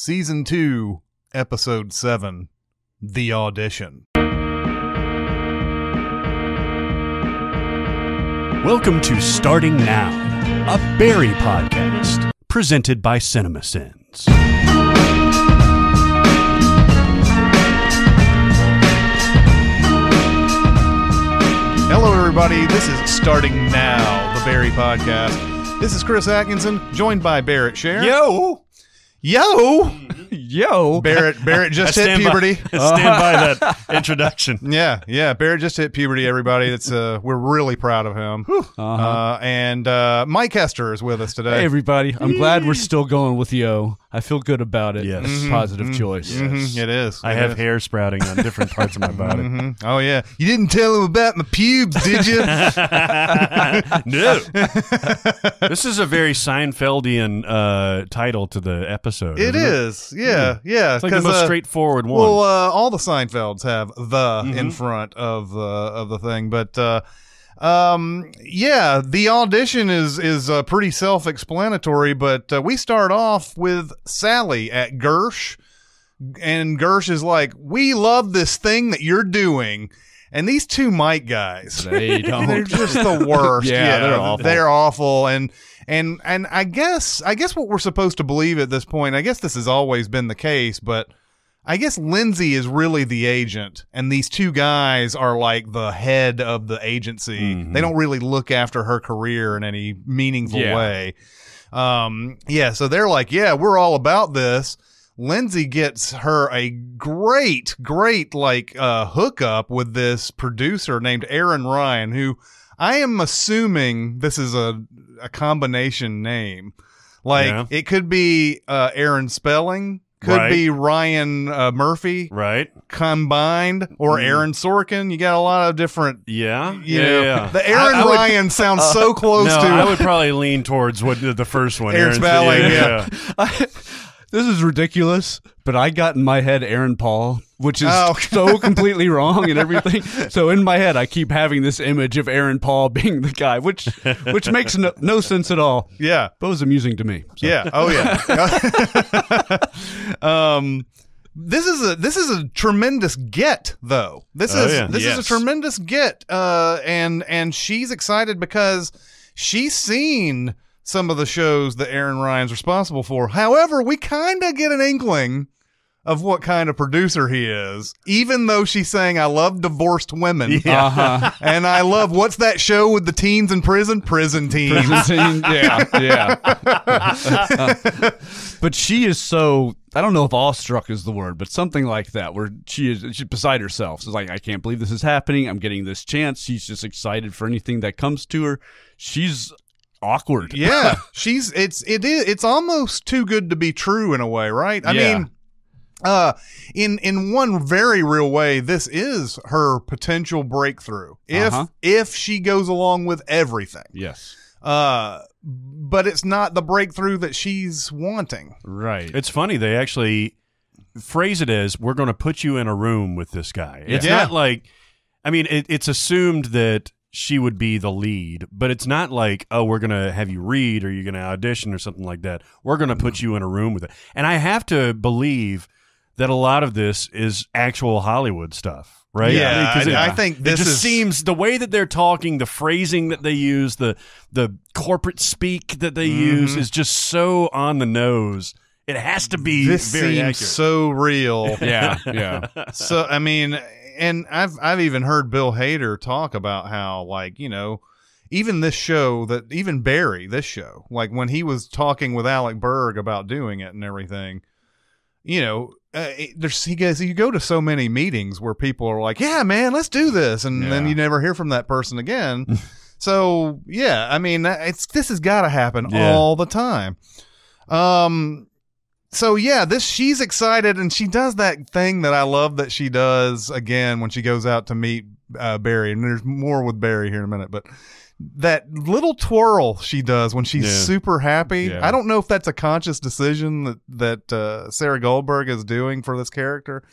Season 2, Episode 7, The Audition. Welcome to Starting Now, a Barry podcast, presented by Cinemasins. Hello, everybody. This is Starting Now, the Barry podcast. This is Chris Atkinson, joined by Barrett Sher. Yo! Barrett just hit puberty. Stand by that introduction. Yeah. Barrett just hit puberty, everybody. It's we're really proud of him. And Mike Hester is with us today. Hey, everybody. I'm glad we're still going with yo. I feel good about it. Yes. It's a positive choice. Yes. It is. I have hair sprouting on different parts of my body. Oh, yeah. You didn't tell him about my pubes, did you? No. This is a very Seinfeldian title to the episode. It is. Yeah. It's like the most straightforward one. Well, all the Seinfelds have the in front of the thing, but the audition is pretty self-explanatory. But we start off with Sally at Gersh, and Gersh is like, "We love this thing that you're doing." And these two Mike guys, They don't. they're just the worst. Yeah, they're awful. They're awful. And I guess what we're supposed to believe at this point, I guess this has always been the case, but I guess Lindsay is really the agent, and these two guys are like the head of the agency. Mm-hmm. They don't really look after her career in any meaningful way. So they're like, yeah, we're all about this. Lindsay gets her a great hookup with this producer named Aaron Ryan, who I am assuming this is a combination name. It could be Aaron Spelling, could be Ryan Murphy, right? Combined, or Aaron Sorkin. You got a lot of different. Yeah. The Aaron Ryan sounds so close to. I would probably lean towards what the first one. Aaron Spelling. Yeah. This is ridiculous, but I got in my head Aaron Paul, which is so completely wrong and everything. So in my head, I keep having this image of Aaron Paul being the guy, which makes no sense at all. Yeah. But it was amusing to me. So. Yeah. Oh, yeah. This is a tremendous get, though. This is a tremendous get. And she's excited because she's seen some of the shows that Aaron Ryan's responsible for. However, we kind of get an inkling of what kind of producer he is, even though she's saying, I love divorced women. Yeah. And I love, what's that show with the teens in prison? Prison Teens. Prison teen, yeah. But she is so, I don't know if awestruck is the word, but something like that, where she's beside herself. So it's like, I can't believe this is happening. I'm getting this chance. She's just excited for anything that comes to her. She's awkward. Yeah. It's almost too good to be true in a way, right? I mean, in one very real way, this is her potential breakthrough if she goes along with everything. Yes. But it's not the breakthrough that she's wanting. Right. It's funny, they actually phrase it as, we're going to put you in a room with this guy. It's not like, I mean, it's assumed that she would be the lead, but it's not like, oh, we're going to have you read or you're going to audition or something like that. We're going to put you in a room with it. And I have to believe that a lot of this is actual Hollywood stuff, right? Yeah, I think this seems, the way that they're talking, the phrasing that they use, the corporate speak that they use is just so on the nose. It has to be this very seems accurate. So real. Yeah. So, I mean, and I've even heard Bill Hader talk about how, like, you know, even this show, even Barry, this show, like when he was talking with Alec Berg about doing it and everything, you know, you go to so many meetings where people are like, yeah, man, let's do this. And then you never hear from that person again. So, yeah, I mean, this has got to happen all the time. So yeah, she's excited, and she does that thing that I love that she does again when she goes out to meet Barry, and there's more with Barry here in a minute, but that little twirl she does when she's super happy. Yeah. I don't know if that's a conscious decision that Sarah Goldberg is doing for this character,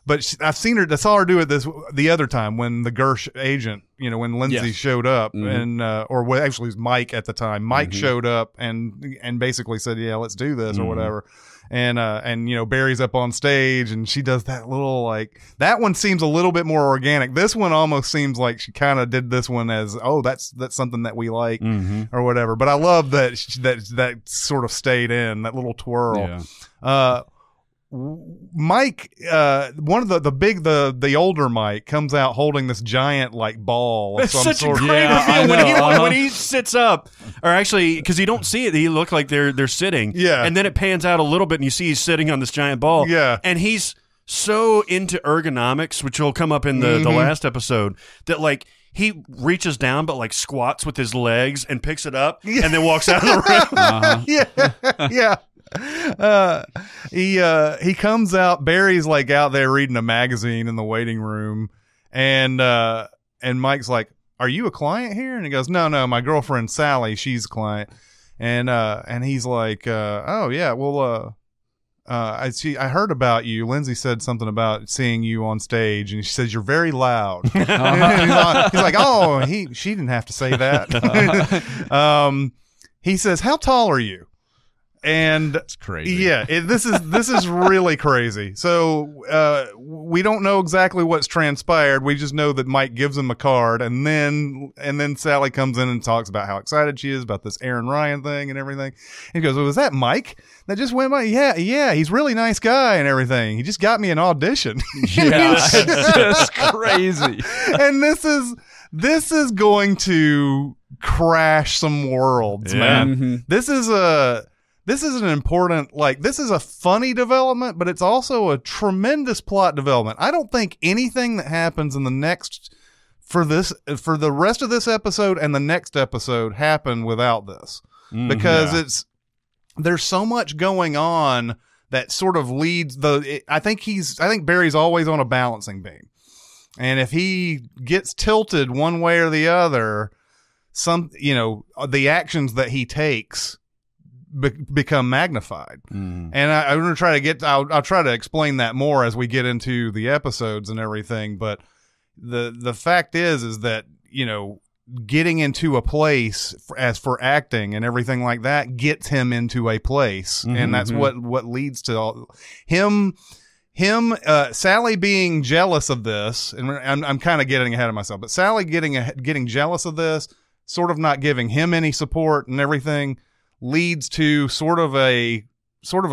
but I saw her do it the other time when the Gersh agent, you know, when Lindsay showed up, and actually it was Mike at the time. Mike showed up and basically said, yeah, let's do this or whatever. and Barry's up on stage and she does that little, like, that one seems a little bit more organic. This one almost seems like she kind of did this one as, oh, that's something that we like or whatever. But I love that that sort of stayed in, that little twirl. Yeah. Mike, one of the older Mike comes out holding this giant like ball. It's such a great reveal when he sits up, or actually, because you don't see it, he look like they're sitting. Yeah, and then it pans out a little bit, and you see he's sitting on this giant ball. Yeah, and he's so into ergonomics, which will come up in the last episode, that like he reaches down but like squats with his legs and picks it up and then walks out of the room. Yeah. He comes out. Barry's like out there reading a magazine in the waiting room, and Mike's like, "Are you a client here?" And he goes, "No, my girlfriend Sally, she's a client." And he's like, "Oh yeah, well, I heard about you. Lindsay said something about seeing you on stage, and she says you're very loud." He's like, "Oh, she didn't have to say that." He says, "How tall are you?" And it's crazy. Yeah, this is really crazy. So we don't know exactly what's transpired. We just know that Mike gives him a card, and then Sally comes in and talks about how excited she is about this Aaron Ryan thing and everything. And he goes, "Well, was that Mike that just went by?" Yeah, he's a really nice guy and everything. He just got me an audition. Yeah, it's just crazy. And this is going to crash some worlds, man. Mm-hmm. This is an important, like, this is a funny development, but it's also a tremendous plot development. I don't think anything that happens in the next, for the rest of this episode and the next episode happen without this. Because there's so much going on that sort of leads I think Barry's always on a balancing beam. And if he gets tilted one way or the other, the actions that he takes become magnified. And I'm going to try to I'll try to explain that more as we get into the episodes and everything. But the fact is that, getting into a place as for acting and everything like that gets him into a place. And that's what leads to him, Sally being jealous of this. And I'm kind of getting ahead of myself, but Sally getting jealous of this, sort of not giving him any support and everything, leads to sort of a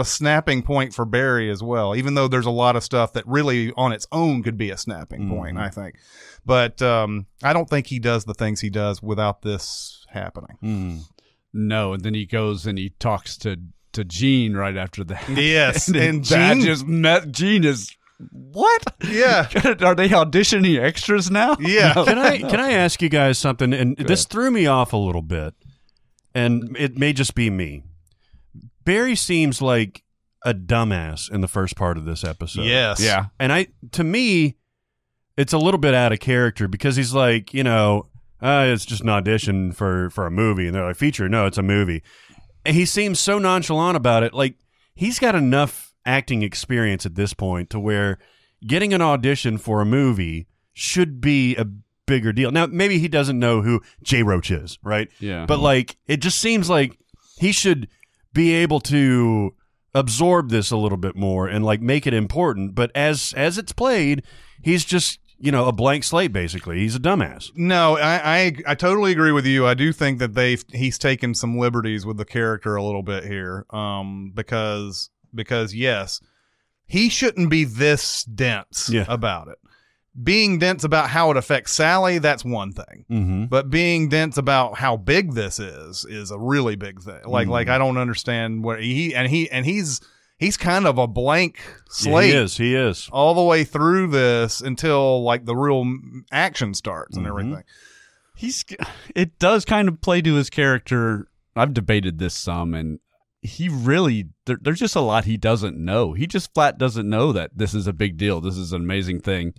snapping point for Barry as well, even though there's a lot of stuff that really on its own could be a snapping point, I think. But I don't think he does the things he does without this happening. No, and then he goes and he talks to Gene right after that. Yes, and Gene just met Gene is what? Yeah. Are they auditioning extras now? Yeah. No. Can I ask you guys something? And this threw me off a little bit. And it may just be me. Barry seems like a dumbass in the first part of this episode. Yes. Yeah. And to me, it's a little bit out of character because he's like, it's just an audition for a movie. And they're like, feature? No, it's a movie. And he seems so nonchalant about it. Like, he's got enough acting experience at this point to where getting an audition for a movie should be a bigger deal. Now, maybe he doesn't know who J. Roach is, right? Yeah. But like, it just seems like he should be able to absorb this a little bit more and like make it important. But as it's played, he's just a blank slate. Basically, he's a dumbass. No, I totally agree with you. I do think that he's taken some liberties with the character a little bit here, because yes, he shouldn't be this dense about it. Being dense about how it affects Sally, that's one thing. But being dense about how big this is a really big thing. Like I don't understand what he's kind of a blank slate. Yeah, he is all the way through this until like the real action starts and everything. It does kind of play to his character. I've debated this some, and he really there's just a lot he doesn't know. He just flat doesn't know that this is a big deal. This is an amazing thing.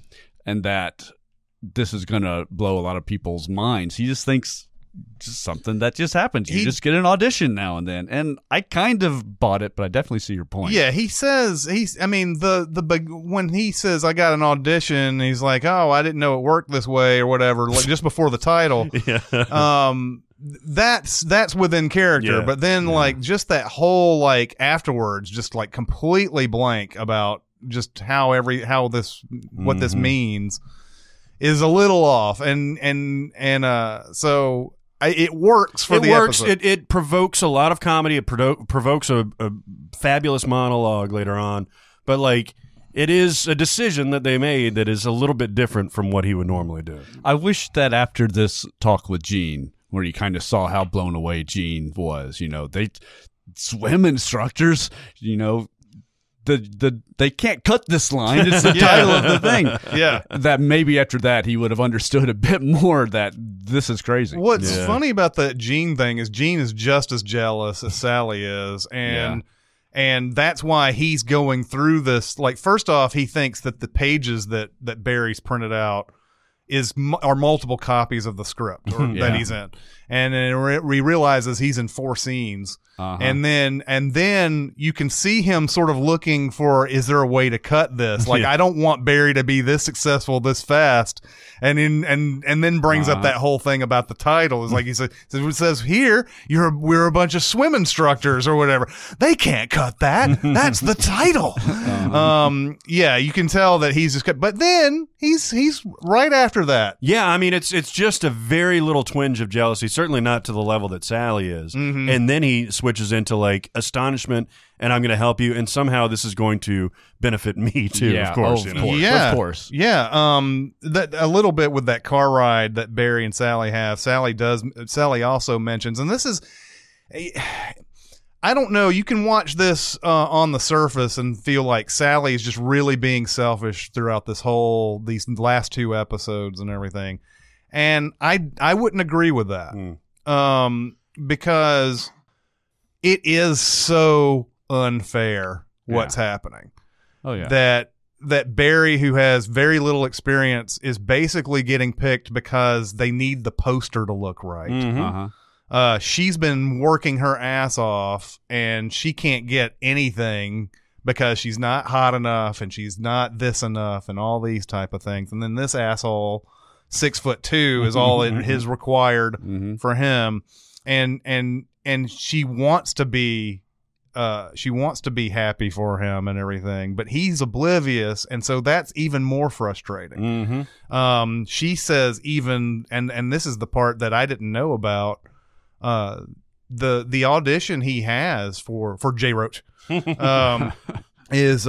And that this is going to blow a lot of people's minds. He just thinks just something that just happens. You just get an audition now and then. And I kind of bought it, but I definitely see your point. Yeah, he says, when he says, I got an audition, he's like, oh, I didn't know it worked this way or whatever, like just before the title. that's within character, but then like just that whole like afterwards, just like completely blank about just what this means is a little off, and so it works for the episode. It provokes a lot of comedy. It provokes a fabulous monologue later on, but like. It is a decision that they made that is a little bit different from what he would normally do. I wish that after this talk with Gene, where you kind of saw how blown away Gene was, they swim instructors, they can't cut this line. It's the title of the thing. Yeah. That maybe after that he would have understood a bit more that this is crazy. What's funny about the Gene thing is Gene is just as jealous as Sally is, and that's why he's going through this. Like, first off, he thinks that the pages that Barry's printed out are multiple copies of the script that he's in. And then he realizes he's in 4 scenes. And then you can see him sort of looking for, is there a way to cut this? Like, I don't want Barry to be this successful this fast. And then brings up that whole thing about the title. It's like it says here, we're a bunch of swim instructors or whatever. They can't cut that. That's the title. You can tell that he's just but then he's right after that. Yeah, I mean it's just a very little twinge of jealousy, certainly not to the level that Sally is. And then he switches into like astonishment, and I'm going to help you, and somehow this is going to benefit me too. Of course, of course. Yeah. That a little bit with that car ride that Barry and Sally have. Sally also mentions, and this is, I don't know. You can watch this on the surface and feel like Sally is just really being selfish throughout these last 2 episodes and everything, and I wouldn't agree with that. Because it is so unfair what's happening. Oh yeah. That Barry, who has very little experience, is basically getting picked because they need the poster to look right. She's been working her ass off, and she can't get anything because she's not hot enough, and she's not this enough, and all these type of things. And then this asshole, 6'2", is all it is required for him. And she wants to be happy for him and everything, but he's oblivious, and so that's even more frustrating. She says and this is the part that I didn't know about, the audition he has for J. Roach is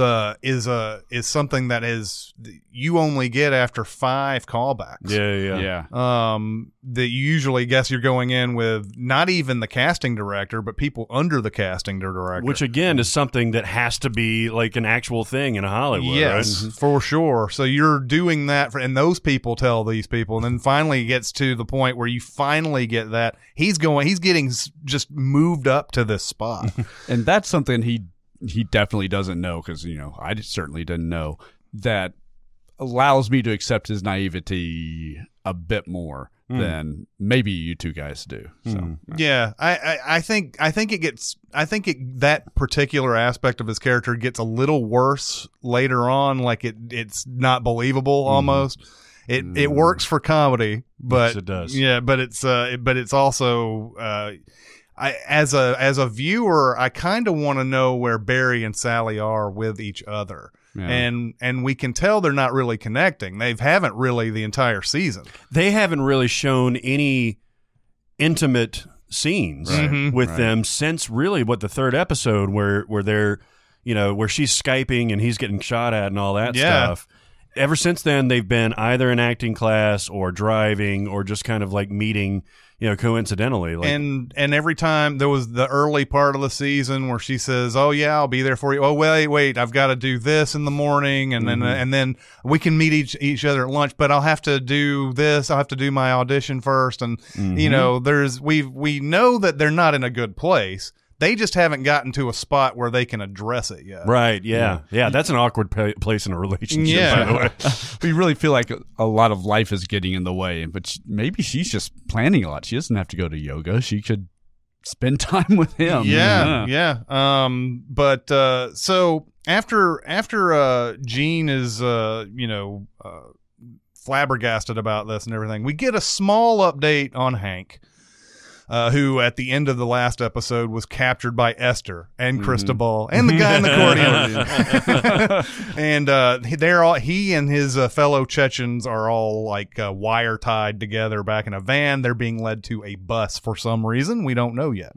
something that is you only get after 5 callbacks. That you usually guess you're going in with not even the casting director, but people under the casting director, which again is something that has to be like an actual thing in Hollywood. Yes, right? For sure. So you're doing that and those people tell these people, and then finally it gets to the point where you finally get that he's getting just moved up to this spot. And that's something he definitely doesn't know, because I certainly didn't know. That allows me to accept his naivety a bit more than maybe you two guys do. So I think that particular aspect of his character gets a little worse later on. Like it's not believable almost. It works for comedy, but yes, it does. Yeah, but it's also. As a viewer, I kind of want to know where Barry and Sally are with each other. And we can tell they're not really connecting. They haven't really the entire season. They haven't really shown any intimate scenes with them since really the 3rd episode where they're, where she's Skyping and he's getting shot at and all that stuff. Ever since then, they've been either in acting class or driving or just kind of like meeting, coincidentally. And every time there was the early part of the season where she says, "Oh yeah, I'll be there for you." Oh wait, I've got to do this in the morning, and then we can meet each other at lunch. But I'll have to do this. I'll have to do my audition first, and we know that they're not in a good place. They just haven't gotten to a spot where they can address it yet. Right, yeah. That's an awkward place in a relationship, by the way. We really feel like a lot of life is getting in the way, but maybe she's just planning a lot. She doesn't have to go to yoga. She could spend time with him. Yeah. But so after Gene is, flabbergasted about this and everything, we get a small update on Hank. who at the end of the last episode was captured by Esther and Cristobal and the guy in the accordion. And he and his fellow Chechens are all like wire tied together back in a van. They're being led to a bus for some reason we don't know yet.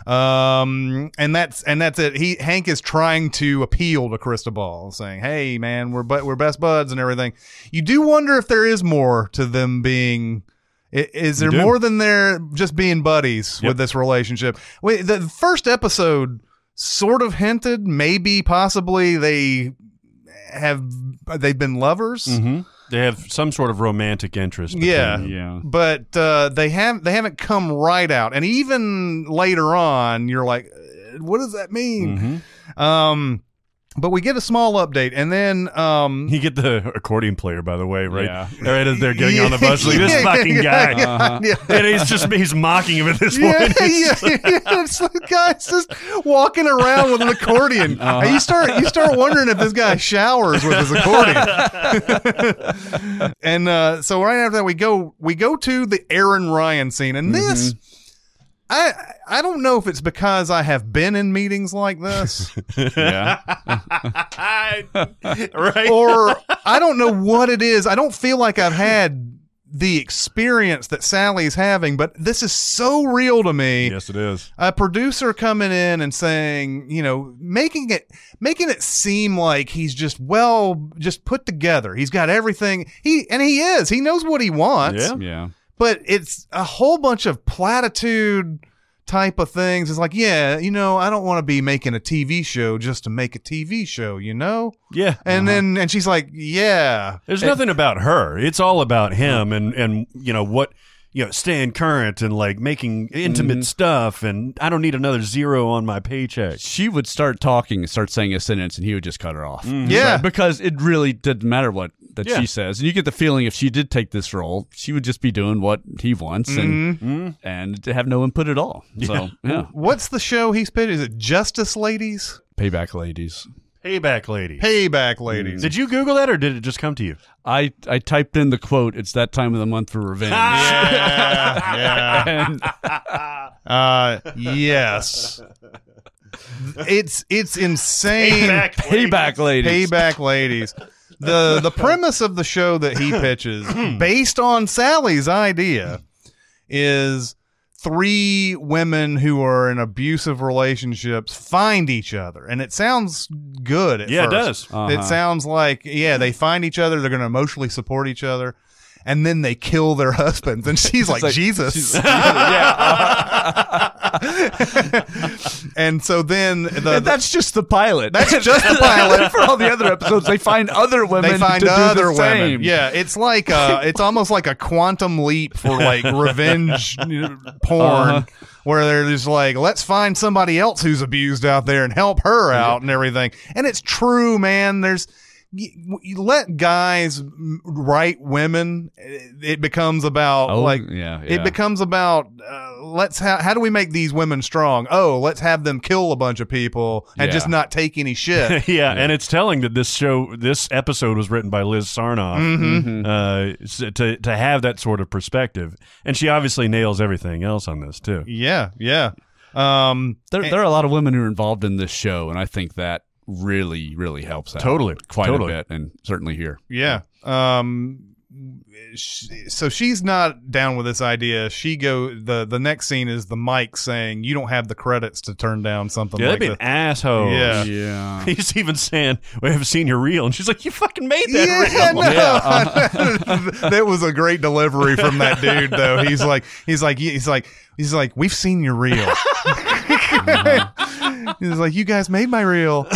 And that's it. Hank is trying to appeal to Cristobal, saying, "Hey, man, we're best buds and everything." You do wonder if there is more to them being. Is there more than they're just being buddies with this relationship? Wait, the first episode sort of hinted maybe possibly they've been lovers. They have some sort of romantic interest. Yeah. But they haven't come right out. And even later on, you're like, what does that mean? But we get a small update, and then you get the accordion player, by the way, right? Right as they're getting on the bus, like this fucking guy, and he's mocking him at this point. It's the guy's just walking around with an accordion. And you start wondering if this guy showers with his accordion. And so right after that, we go to the Aaron Ryan scene, and this. I don't know if it's because I have been in meetings like this. Right. Or I don't know what it is. I don't feel like I've had the experience that Sally's having, but this is so real to me. Yes, it is. A producer coming in and saying, making it seem like he's just put together. He's got everything. He is. He knows what he wants. Yeah. But it's a whole bunch of platitude type of things. It's like, I don't want to be making a TV show just to make a TV show, Yeah. And then she's like, There's nothing about her. It's all about him and what, staying current and like making intimate stuff. And I don't need another zero on my paycheck. She would start talking and start saying a sentence, and he would just cut her off. Yeah. Right? Because it really didn't matter what she says. And you get the feeling if she did take this role, she would just be doing what he wants and have no input at all. So, What's the show he's pitched? Is it Justice Ladies? Payback Ladies. Payback Ladies. Payback Ladies. Did you Google that, or did it just come to you? I typed in the quote, "It's that time of the month for revenge." Yes. It's insane. Payback Ladies. Payback Ladies. The premise of the show that he pitches, based on Sally's idea, is 3 women who are in abusive relationships find each other. And it sounds good at first. It does. It sounds like, they find each other, they're going to emotionally support each other, and then they kill their husbands. And she's like Jesus. And so then and that's just the pilot. That's just the pilot. For all the other episodes, they find other women. They find to do other the women. same. Yeah, it's like it's almost like a quantum leap for like revenge porn, where they're just like, let's find somebody else who's abused out there and help her out and everything. And it's true, man. You let guys write women, it becomes about it becomes about how do we make these women strong? Let's have them kill a bunch of people and just not take any shit. And it's telling that this episode was written by Liz Sarnoff to have that sort of perspective, and she obviously nails everything else on this too. There are a lot of women who are involved in this show, and I think that really helps out quite a bit, and certainly here. So she's not down with this idea. The next scene is the Mike saying, you don't have the credits to turn down something like that'd be an asshole. He's even saying, we haven't seen your reel, and she's like, you fucking made that reel. That was a great delivery from that dude though. He's like we've seen your reel. He's like, you guys made my reel.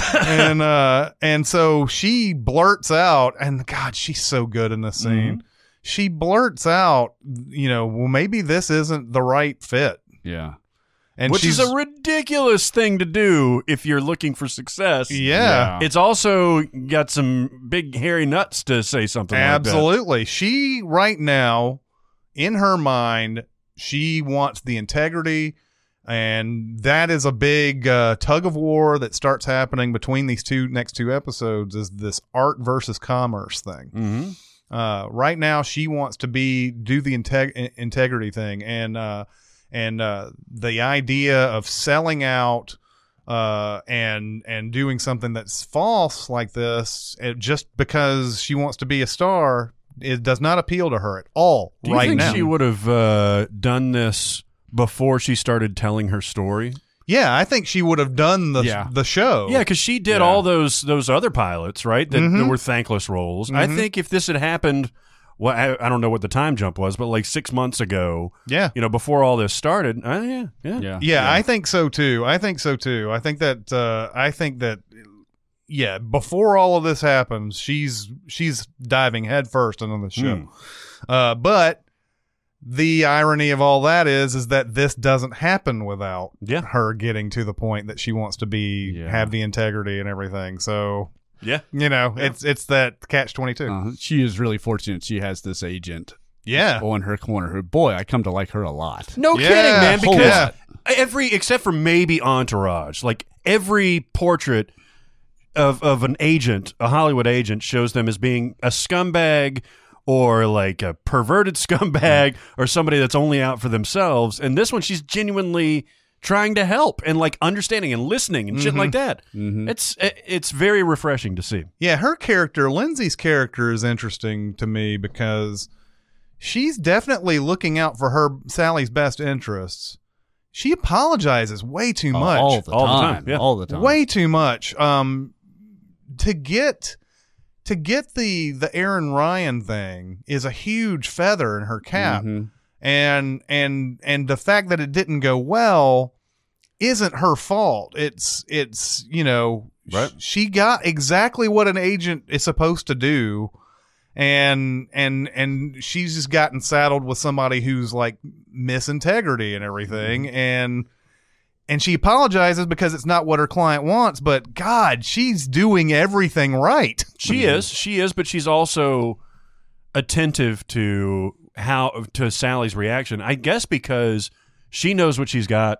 And so she blurts out, and God, she's so good in this scene. She blurts out, well, maybe this isn't the right fit. Yeah. And which is a ridiculous thing to do if you're looking for success. Yeah. It's also got some big hairy nuts to say something Absolutely. like that. She, right now, in her mind, she wants the integrity, and that is a big tug of war that starts happening between these next two episodes, is this art versus commerce thing. Right now, she wants to do the integrity thing, and the idea of selling out and doing something that's false like this, just because she wants to be a star, it does not appeal to her at all. Do you think she would have done this before she started telling her story? Yeah, I think she would have done the show. Yeah, because she did all those other pilots, right? That were thankless roles. I think if this had happened, well, I don't know what the time jump was, but like 6 months ago, before all this started, yeah, I think so too. I think that before all of this happens, she's diving headfirst into the show. But the irony of all that is that this doesn't happen without her getting to the point that she wants to have the integrity and everything. So it's that catch-22. She is really fortunate she has this agent on her corner. Boy, I come to like her a lot. No kidding, man, because except for maybe Entourage, like every portrait of an agent, a Hollywood agent, shows them as being a scumbag or like a perverted scumbag or somebody that's only out for themselves. And this one, she's genuinely trying to help and like understanding and listening and shit like that. It's very refreshing to see. Yeah, her character, Lindsay's character, is interesting to me because she's definitely looking out for Sally's best interests. She apologizes way too much. All the time. Yeah. All the time. Way too much. To get the Aaron Ryan thing is a huge feather in her cap. And the fact that it didn't go well isn't her fault. It's right. She got exactly what an agent is supposed to do, and she's just gotten saddled with somebody who's like misintegrity and everything, and she apologizes because it's not what her client wants, but God, she's doing everything right. She is, but she's also attentive to Sally's reaction, I guess, because she knows what she's got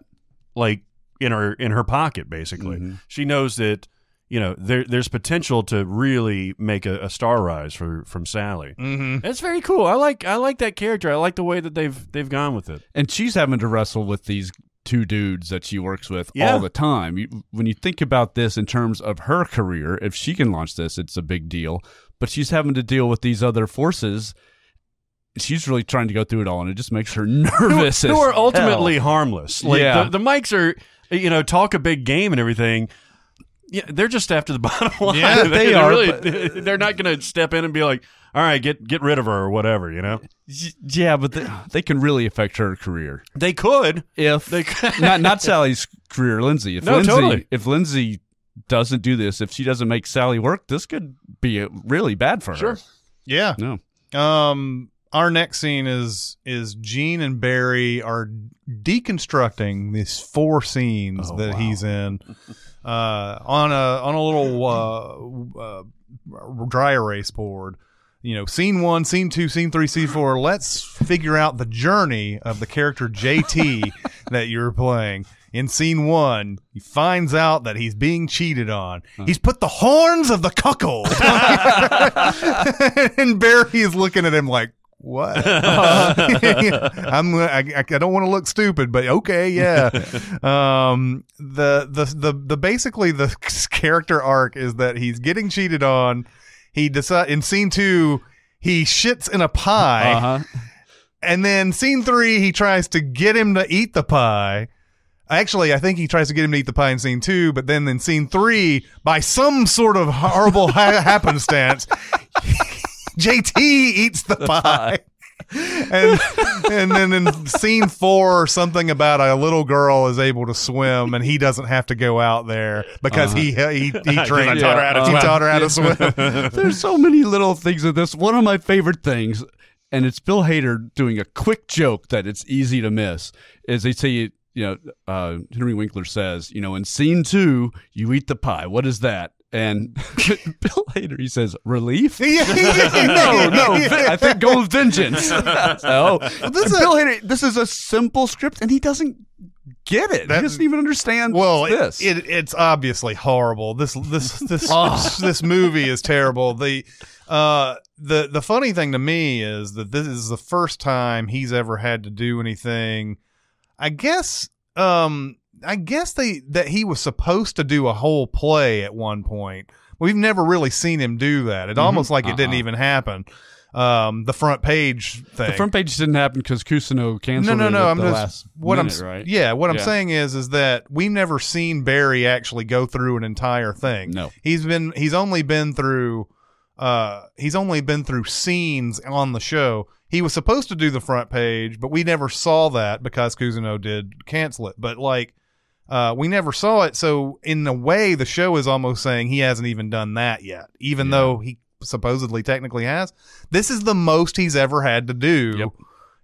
like in her pocket, basically. She knows that there's potential to really make a star rise from Sally. That's very cool. I like that character. I like the way that they've gone with it. And she's having to wrestle with these two dudes that she works with all the time. When you think about this in terms of her career, if she can launch this, it's a big deal. But she's having to deal with these other forces. She's really trying to go through it all, and it just makes her nervous. Who are ultimately harmless. Like the mics are, talk a big game and everything. Yeah, they're just after the bottom line. Yeah, they are. Really, they're not going to step in and be like, all right, get rid of her or whatever, Yeah, but they can really affect her career. They could. If they not Sally's career, Lindsay. If Lindsay doesn't do this, if she doesn't make Sally work, this could be really bad for her. Sure. Yeah. No. Our next scene is Gene and Barry are deconstructing these 4 scenes he's in on a little dry erase board. Scene 1, scene 2, scene 3, scene 4. Let's figure out the journey of the character JT that you're playing. In scene 1, he finds out that he's being cheated on. He's put the horns of the cuckold. And Barry is looking at him like, what? I don't want to look stupid, but okay, yeah. Basically the character arc is that he's getting cheated on. He decide in scene 2 he shits in a pie, and then scene 3 he tries to get him to eat the pie. Actually, I think he tries to get him to eat the pie in scene 2, but then in scene 3, by some sort of horrible happenstance, JT eats the pie. And then in scene 4, something about a little girl is able to swim and he doesn't have to go out there because he trained her. Taught her how to swim. There's so many little things in this. One of my favorite things, and it's Bill Hader doing a quick joke that it's easy to miss, is they say, Henry Winkler says, in scene 2, you eat the pie. What is that? And Bill Hader, he says, relief? No, I think go with vengeance. Bill Hader, this is a simple script, and he doesn't get it. He doesn't even understand this. It's obviously horrible. This movie is terrible. The funny thing to me is that this is the first time he's ever had to do anything. I guess that he was supposed to do a whole play at one point. We've never really seen him do that. It almost like it didn't even happen. The front page thing. The front page didn't happen because Kusino canceled it at the last minute, right? Yeah, what I'm saying is that we've never seen Barry actually go through an entire thing. No. He's only been through scenes on the show. He was supposed to do the front page, but we never saw that because Kusino did cancel it. But we never saw it, so in a way the show is almost saying he hasn't even done that yet, even though he supposedly technically has. This is the most he's ever had to do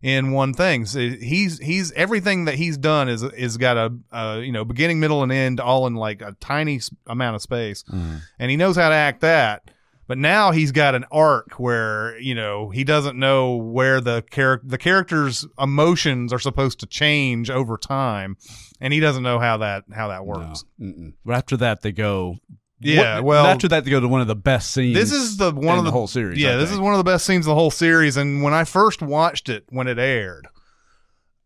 in one thing. So he's everything that he's done is got a beginning, middle, and end all in like a tiny amount of space, and he knows how to act that. But now he's got an arc where he doesn't know where the character's emotions are supposed to change over time, and he doesn't know how that works. No. But after that, they go. Yeah, after that, they go to one of the best scenes. This is the whole series. Yeah, this is one of the best scenes of the whole series. And when I first watched it, when it aired,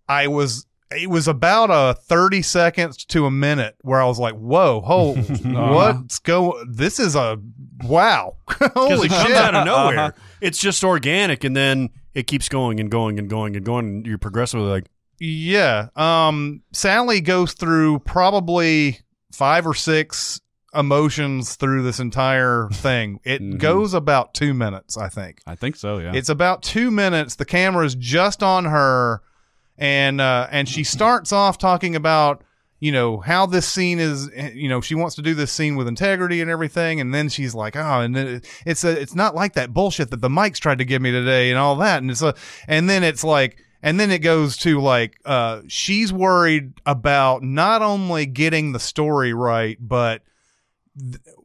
it was about 30 seconds to a minute where I was like, "Whoa, this is a wow, holy shit!" It comes out of nowhere. It's just organic, and then it keeps going and going and going and going. And you're progressively like, yeah. Sally goes through probably 5 or 6 emotions through this entire thing. It goes about 2 minutes, I think. I think so, yeah. It's about 2 minutes. The camera is just on her, and she starts off talking about how this scene is. She wants to do this scene with integrity and everything, and then she's like, and it's not like that bullshit that the mics tried to give me today and all that, and then it goes to she's worried about not only getting the story right, but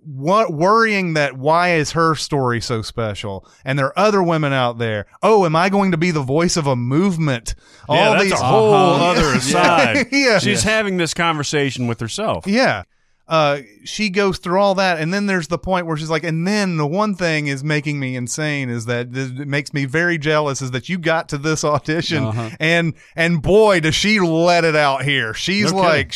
worrying that why is her story so special, and there are other women out there. Oh, am I going to be the voice of a movement? Yeah, that's a whole other aside. She's having this conversation with herself. Yeah. She goes through all that, and then there's the point where she's like, and then the one thing is making me insane is that it makes me very jealous is that you got to this audition and boy does she let it out here. She's like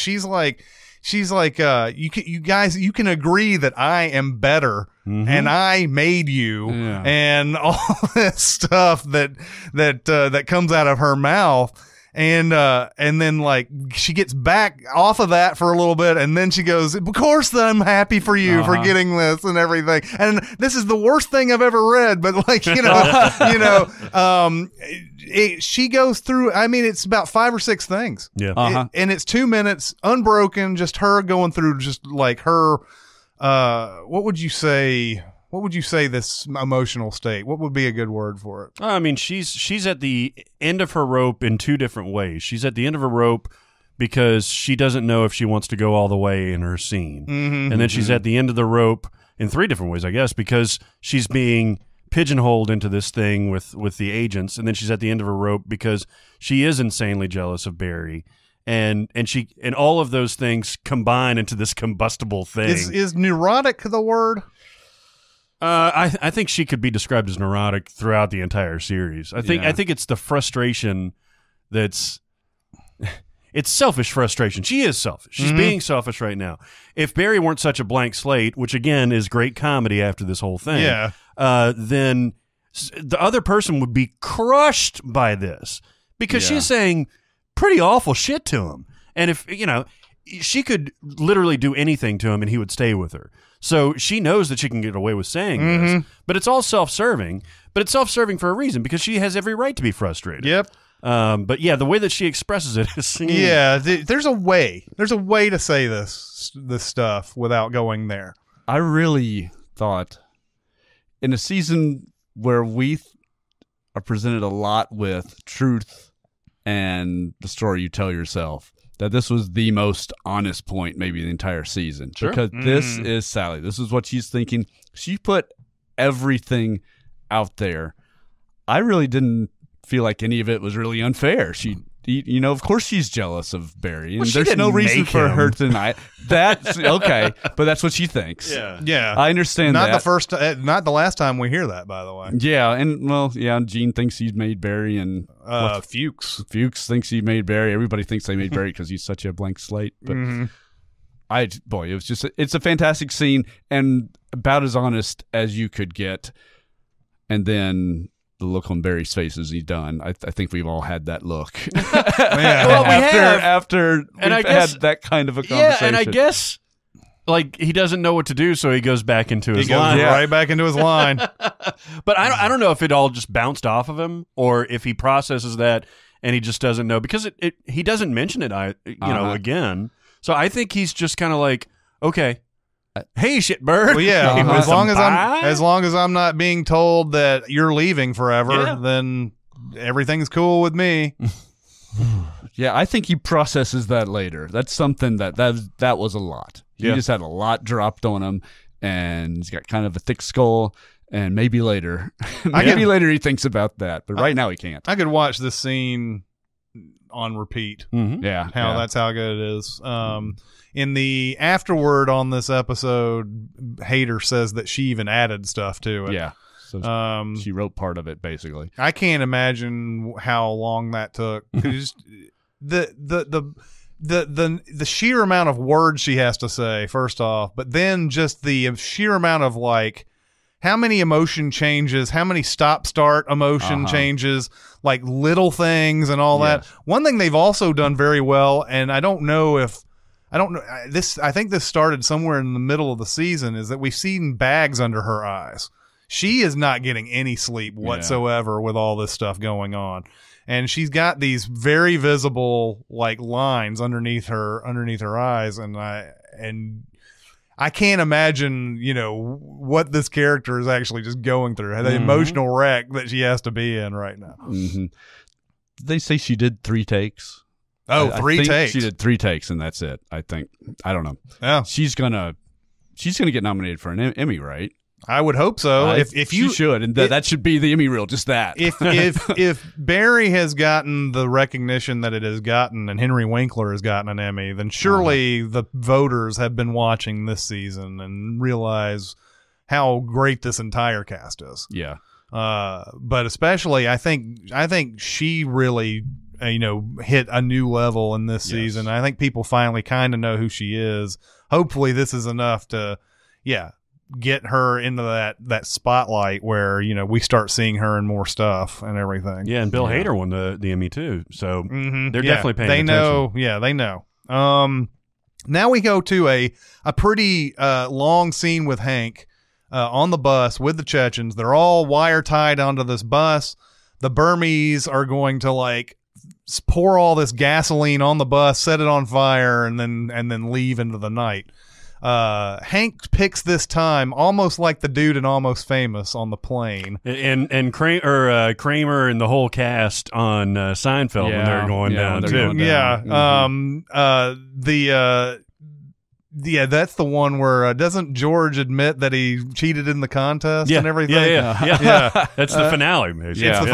you guys, you can agree that I am better and I made you and all this stuff that comes out of her mouth. And then she gets back off of that for a little bit, and then she goes, of course I'm happy for you for getting this and everything. And this is the worst thing I've ever read, but she goes through, it's about 5 or 6 things. Yeah. And it's 2 minutes unbroken, just her going through just like her, what would you say this emotional state? What would be a good word for it? She's at the end of her rope in 2 different ways. She's at the end of her rope because she doesn't know if she wants to go all the way in her scene. And then she's at the end of the rope in 3 different ways, I guess, because she's being pigeonholed into this thing with the agents. And then she's at the end of her rope because she is insanely jealous of Barry. And all of those things combine into this combustible thing. Is neurotic the word? I think she could be described as neurotic throughout the entire series. I think it's the frustration that's it's selfish frustration. She is selfish. She's being selfish right now. If Barry weren't such a blank slate, which again is great comedy after this whole thing, then the other person would be crushed by this because she's saying pretty awful shit to him. And if she could literally do anything to him and he would stay with her. So she knows that she can get away with saying this, but it's all self-serving. But it's self-serving for a reason because she has every right to be frustrated. Yep. But yeah, the way that she expresses it is there's a way. There's a way to say this stuff without going there. I really thought in a season where we are presented a lot with truth and the story you tell yourself, that this was the most honest point maybe in the entire season. Sure. Because this is Sally. This is what she's thinking. She put everything out there. I really didn't feel like any of it was really unfair. She of course she's jealous of Barry, and Well, she there's no didn't reason make for him. her to deny. That's okay, but that's what she thinks. Yeah, I understand not that. not the last time we hear that, by the way. Yeah, and Gene thinks he's made Barry, and Fuches thinks he made Barry. Everybody thinks they made Barry because he's such a blank slate. But it's a fantastic scene and about as honest as you could get. And then the look on Barry's face as he's done. I think we've all had that look. Well, after we've had that kind of a conversation. Yeah, and I guess like he doesn't know what to do, so he goes back into his line. Right back into his line. But I don't know if it all just bounced off of him or if he processes that and he just doesn't know because he doesn't mention it. Again. So I think he's just kind of like, okay. Hey, shitbird. Well, yeah. As long as I'm not being told that you're leaving forever, then everything's cool with me. Yeah, I think he processes that later. That's something that was a lot. He just had a lot dropped on him, and he's got kind of a thick skull. And maybe later, later he thinks about that. But right now he can't. I could watch this scene on repeat. Mm-hmm. Yeah, that's how good it is. In the afterward on this episode, Hader says that she even added stuff to it. Yeah. So she wrote part of it, basically. I can't imagine how long that took. Just the sheer amount of words she has to say, first off, but then just the sheer amount of like how many emotion changes, how many stop-start emotion changes, like little things and all that. One thing they've also done very well, and I don't know this. I think this started somewhere in the middle of the season. Is that we've seen bags under her eyes. She is not getting any sleep whatsoever with all this stuff going on, and she's got these very visible like lines underneath her eyes, and I can't imagine what this character is actually just going through, the emotional wreck that she has to be in right now. Mm-hmm. They say she did 3 takes. Oh, I 3 think takes. She did 3 takes, and that's it. I think. I don't know. Yeah, she's gonna get nominated for an Emmy, right? I would hope so. If you she should, and that should be the Emmy reel, just that. If Barry has gotten the recognition that it has gotten, and Henry Winkler has gotten an Emmy, then surely the voters have been watching this season and realize how great this entire cast is. Yeah. But especially, I think she really hit a new level in this season. I think people finally kind of know who she is. Hopefully, this is enough to get her into that spotlight where we start seeing her in more stuff and everything. Yeah, and Bill Hader won the Emmy too, so they're definitely paying attention. They know. Now we go to a pretty long scene with Hank on the bus with the Chechens. They're all wire tied onto this bus. The Burmese are going to pour all this gasoline on the bus, set it on fire, and then leave into the night. Hank picks this time almost like the dude in Almost Famous on the plane, and Kramer and the whole cast on Seinfeld when they're going down too. That's the one where doesn't George admit that he cheated in the contest and everything? Yeah. That's the finale. It's the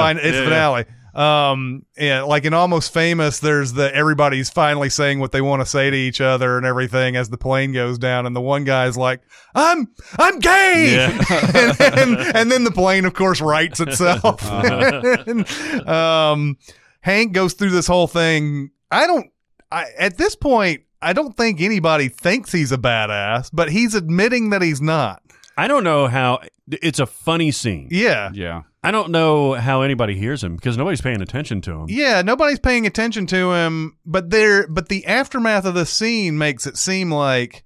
finale. Like in Almost Famous, there's everybody's finally saying what they want to say to each other and everything as the plane goes down, and the one guy's like, I'm gay, and then the plane, of course, rights itself. Hank goes through this whole thing. At this point, I don't think anybody thinks he's a badass, but he's admitting that he's not. I don't know how. It's a funny scene. Yeah. I don't know how anybody hears him because nobody's paying attention to him. Yeah, nobody's paying attention to him, but the aftermath of this scene makes it seem like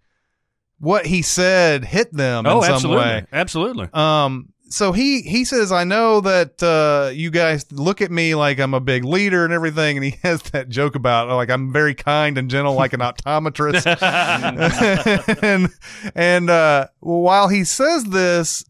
what he said hit them in some way. Absolutely. So he says, I know that you guys look at me like I'm a big leader and everything, and he has that joke about like I'm very kind and gentle like an optometrist. and while he says this,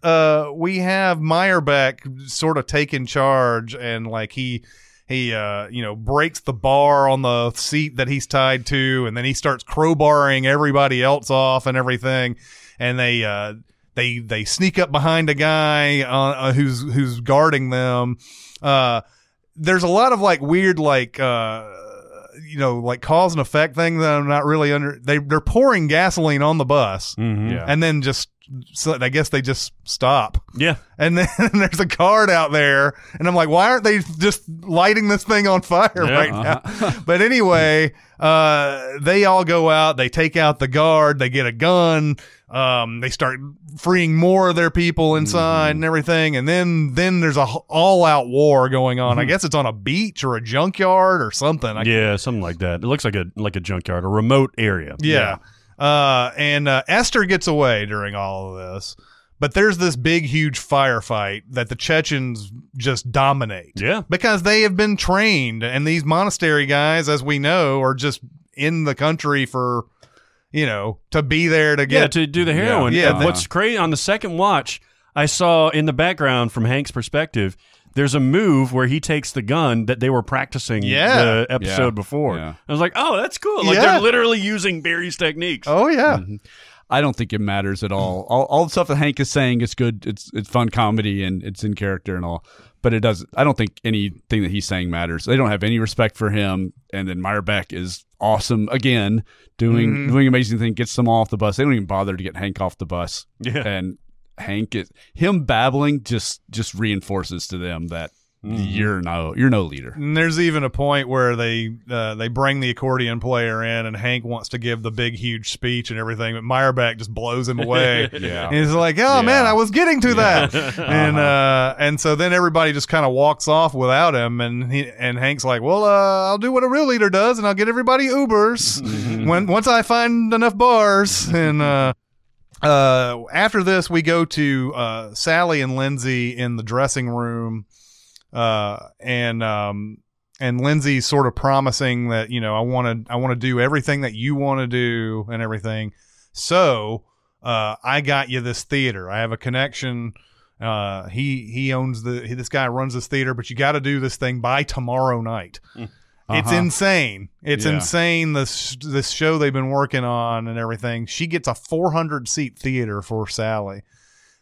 we have Meyerbeck sort of taking charge, and like he breaks the bar on the seat that he's tied to, and then he starts crowbarring everybody else off and everything, and they sneak up behind a guy who's guarding them. there's a lot of like weird like like cause and effect thing that I'm not really under. They're pouring gasoline on the bus, and then so I guess they just stop. Yeah. And then there's a guard out there, and I'm like, why aren't they just lighting this thing on fire right now? But anyway, they all go out, they take out the guard, they get a gun, they start freeing more of their people inside and everything, and then there's a all-out war going on. I guess it's on a beach or a junkyard or something. Something like that. It looks like a junkyard, a remote area. Yeah. And Esther gets away during all of this, but there's this big, huge firefight that the Chechens just dominate. Yeah. Because they have been trained, and these monastery guys, as we know, are just in the country for, to be there to get... to do the heroin. Yeah. What's crazy, on the second watch, I saw in the background from Hank's perspective, there's a move where he takes the gun that they were practicing the episode before. Yeah. I was like, oh, that's cool. Like they're literally using Barry's techniques. Oh, yeah. I don't think it matters at all. All the stuff that Hank is saying is good. It's fun comedy and it's in character and all. But it doesn't. I don't think anything that he's saying matters. They don't have any respect for him. And then Meyer Beck is awesome again, doing amazing things, gets them all off the bus. They don't even bother to get Hank off the bus. Yeah. And Hank him babbling just reinforces to them that you're no leader. And there's even a point where they bring the accordion player in, and Hank wants to give the big huge speech and everything, but Meyerbeck just blows him away. And he's like, "Oh man, I was getting to that." And so then everybody just kind of walks off without him, and Hank's like, "Well, I'll do what a real leader does, and I'll get everybody Ubers once I find enough bars." And after this, we go to Sally and Lindsay in the dressing room, and Lindsay's sort of promising that I want to do everything that you want to do and everything. So I got you this theater. I have a connection. He owns this guy runs this theater, but you got to do this thing by tomorrow night. It's insane. It's insane. This show they've been working on and everything. She gets a 400-seat theater for Sally.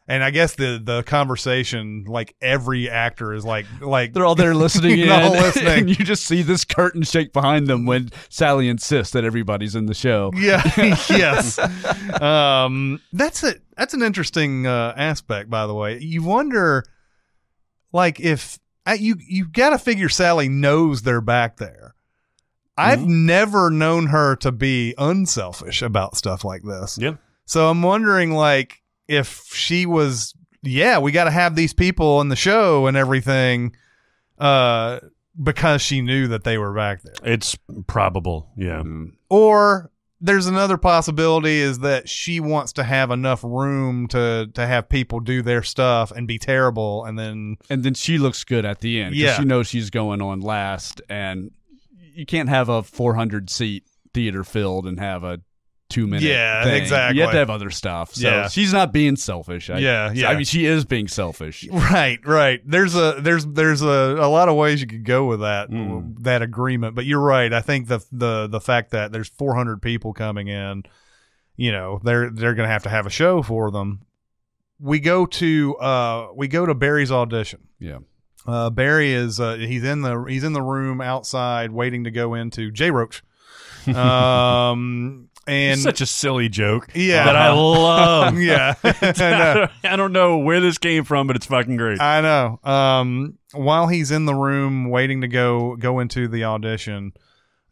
And I guess the conversation, like every actor is like they're all there listening in, all listening. And you just see this curtain shake behind them when Sally insists that everybody's in the show. Yeah, yes. That's an interesting aspect, by the way. You wonder, like, if you got to figure Sally knows they're back there. I've never known her to be unselfish about stuff like this. Yeah. So I'm wondering, like, if she was, we got to have these people in the show and everything, because she knew that they were back there. It's probable, yeah. Or there's another possibility is that she wants to have enough room to have people do their stuff and be terrible, and then she looks good at the end. Yeah, she knows she's going on last, and you can't have a 400-seat theater filled and have a 2-minute thing. Exactly. You have to have other stuff. So she's not being selfish. I mean, she is being selfish. Right. There's a lot of ways you could go with that agreement, but you're right. I think the fact that there's 400 people coming in, they're going to have a show for them. We go to Barry's audition. Yeah. Barry is he's in the room outside waiting to go into J. Roach. And such a silly joke that I love. I don't know where this came from, but it's fucking great. I know. While he's in the room waiting to go into the audition,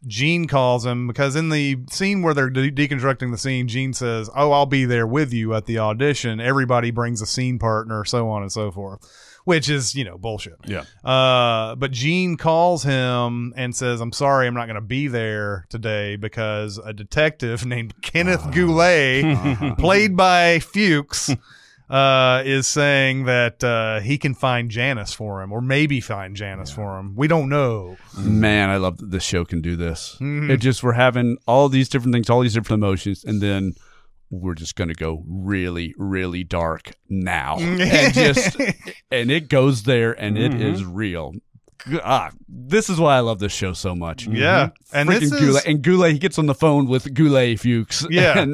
Gene calls him, because in the scene where they're deconstructing the scene, Gene says, "Oh, I'll be there with you at the audition. Everybody brings a scene partner," so on and so forth. Which is, bullshit. Yeah. But Gene calls him and says, "I'm sorry, I'm not going to be there today because a detective named Kenneth Goulet, played by Fuches, is saying that he can find Janice for him, or maybe find Janice for him. We don't know." Man, I love that this show can do this. It just, we're having all these different things, all these different emotions, and then we're just going to go really, really dark now. And it goes there, and it is real. This is why I love this show so much. Yeah. And Goulet, he gets on the phone with Goulet Fuches. Yeah.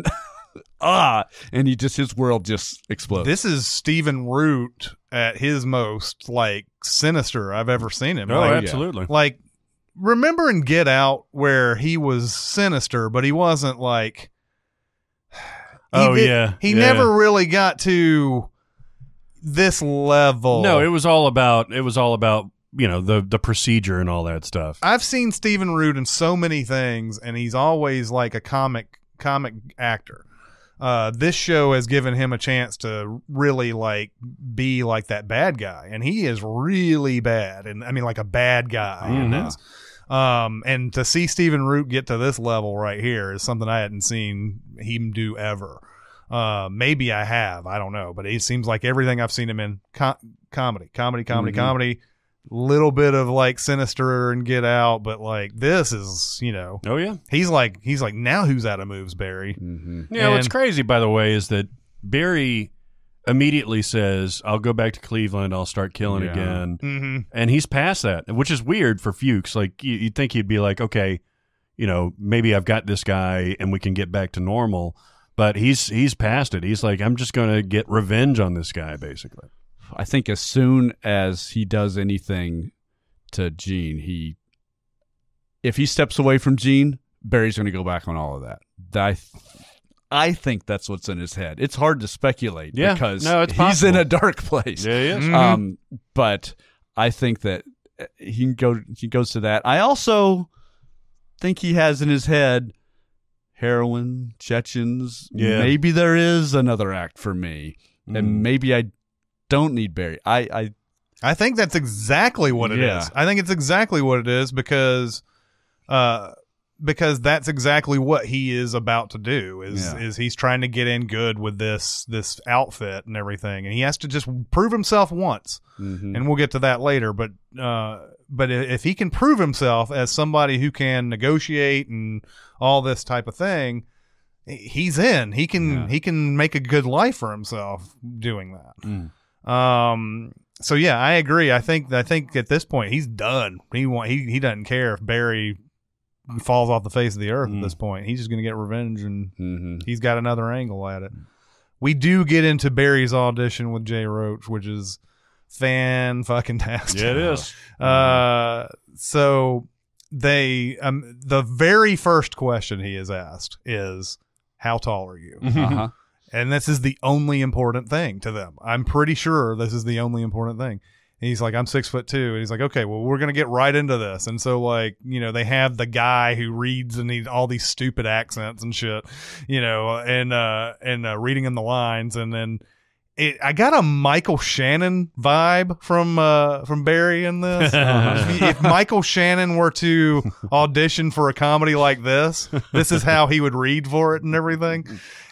And he just, his world just explodes. This is Stephen Root at his most like sinister I've ever seen him. Oh, like, absolutely. Like, remember in Get Out where he was sinister, but he wasn't like. He never really got to this level. No, it was all about the procedure and all that stuff. I've seen Stephen Root in so many things, and he's always like a comic actor. This show has given him a chance to really like be like that bad guy, and he is really bad, and I mean like a bad guy in this. And to see Stephen Root get to this level right here is something I hadn't seen him do ever. Maybe I have, I don't know, but it seems like everything I've seen him in comedy, little bit of like Sinister and Get Out, but like this is, oh yeah, he's like now who's out of moves, Barry. Yeah, what's crazy by the way is that Barry immediately says, I'll go back to Cleveland, I'll start killing again. And he's past that, which is weird for Fuches. Like you'd think he'd be like, okay, maybe I've got this guy and we can get back to normal, but he's past it. He's like, I'm just going to get revenge on this guy, basically. I think as soon as he does anything to Gene, if he steps away from Gene, Barry's going to go back on all of that. I think that's what's in his head. It's hard to speculate because he's in a dark place. Yeah, he is. But I think that he goes to that. I also think he has in his head heroin, Chechens. Yeah. Maybe there is another act for me, and maybe I don't need Barry. I think that's exactly what it is. I think it's exactly what it is because that's exactly what he is about to do is he's trying to get in good with this outfit and everything, and he has to just prove himself once, and we'll get to that later. But if he can prove himself as somebody who can negotiate and all this type of thing, he's in. He can make a good life for himself doing that. So yeah, I agree. I think at this point he's done. He doesn't care if Barry falls off the face of the earth at this point. He's just going to get revenge, and he's got another angle at it. We do get into Barry's audition with Jay Roach, which is fan-fucking-tastic. Yeah, it is. So the very first question he is asked is, how tall are you? And this is the only important thing to them. I'm pretty sure this is the only important thing. And he's like, I'm 6'2". And he's like, okay, well, we're going to get right into this. And so like, they have the guy who reads and all these stupid accents and shit, and reading in the lines. And then I got a Michael Shannon vibe from Barry in this. If Michael Shannon were to audition for a comedy like this is how he would read for it and everything.